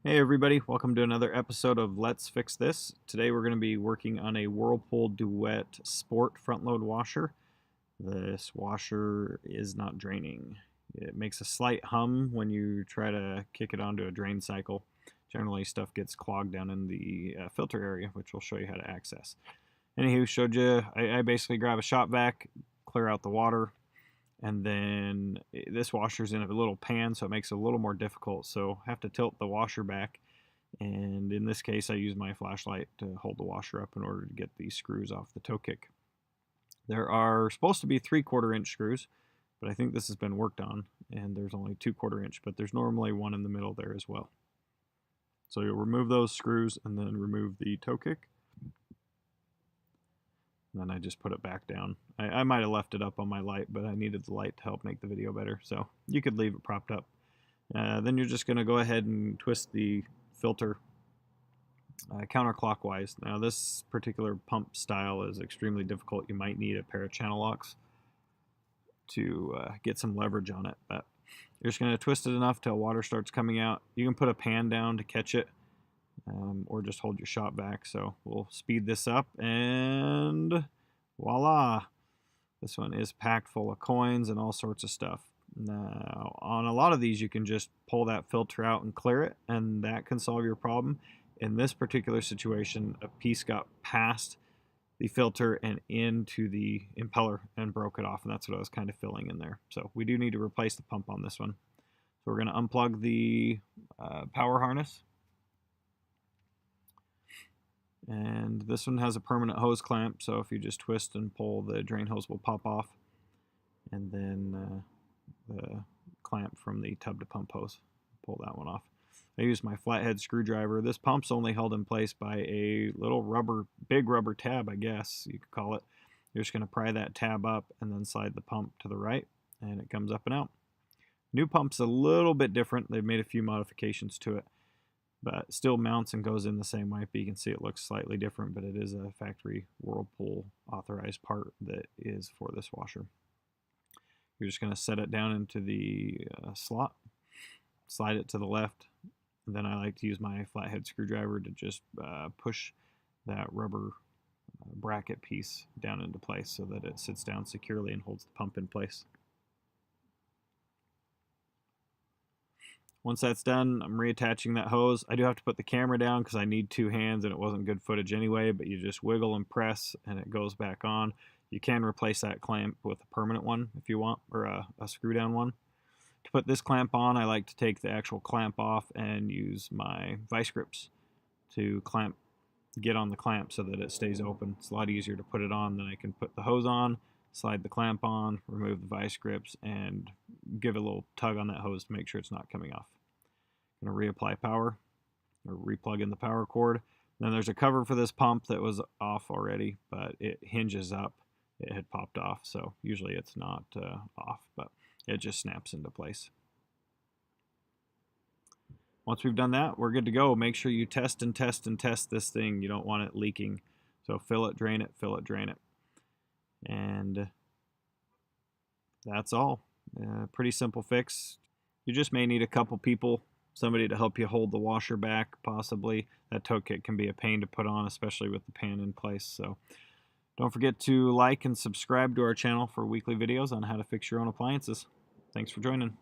Hey everybody, welcome to another episode of Let's Fix This. Today we're going to be working on a Whirlpool Duet Sport front load washer. This washer is not draining. It makes a slight hum when you try to kick it onto a drain cycle. Generally stuff gets clogged down in the filter area, which we'll show you how to access. Anywho, showed you, I basically grab a shop vac, clear out the water, and then this washer's in a little pan, so it makes it a little more difficult. So I have to tilt the washer back, and in this case I use my flashlight to hold the washer up in order to get these screws off the toe kick. There are supposed to be 3/4 inch screws, but I think this has been worked on and there's only 2/4 inch, but there's normally one in the middle there as well. So you'll remove those screws and then remove the toe kick. And then I just put it back down. I might have left it up on my light, but I needed the light to help make the video better, so you could leave it propped up. Then you're just going to go ahead and twist the filter counterclockwise. Now this particular pump style is extremely difficult. You might need a pair of channel locks to get some leverage on it, but you're just going to twist it enough till water starts coming out. You can put a pan down to catch it, or just hold your shop vac. So we'll speed this up, and voila, this one is packed full of coins and all sorts of stuff. Now on a lot of these you can just pull that filter out and clear it, and that can solve your problem. In this particular situation, a piece got past the filter and into the impeller and broke it off, and that's what I was kind of filling in there. So we do need to replace the pump on this one. So we're going to unplug the power harness. And this one has a permanent hose clamp, so if you just twist and pull, the drain hose will pop off. And then the clamp from the tub to pump hose, pull that one off. I use my flathead screwdriver. This pump's only held in place by a little big rubber tab, I guess you could call it. You're just going to pry that tab up and then slide the pump to the right, and it comes up and out. New pump's a little bit different. They've made a few modifications to it, but still mounts and goes in the same way. But you can see it looks slightly different, but it is a factory Whirlpool authorized part that is for this washer. You're just going to set it down into the slot, slide it to the left, and then I like to use my flathead screwdriver to just push that rubber bracket piece down into place so that it sits down securely and holds the pump in place. Once that's done, I'm reattaching that hose. I do have to put the camera down because I need two hands and it wasn't good footage anyway, but you just wiggle and press and it goes back on. You can replace that clamp with a permanent one if you want, or a screw down one. To put this clamp on, I like to take the actual clamp off and use my vice grips to get on the clamp so that it stays open. It's a lot easier to put it on than I can put the hose on, slide the clamp on, remove the vice grips, and give a little tug on that hose to make sure it's not coming off. I'm going to reapply power, or replug in the power cord. Then there's a cover for this pump that was off already, but it hinges up. It had popped off, so usually it's not off, but it just snaps into place. Once we've done that, we're good to go. Make sure you test and test and test this thing. You don't want it leaking. So fill it, drain it, fill it, drain it. And that's all. Pretty simple fix. You just may need a couple people, somebody to help you hold the washer back, possibly. That toe kick can be a pain to put on, especially with the pan in place. So don't forget to like and subscribe to our channel for weekly videos on how to fix your own appliances. Thanks for joining.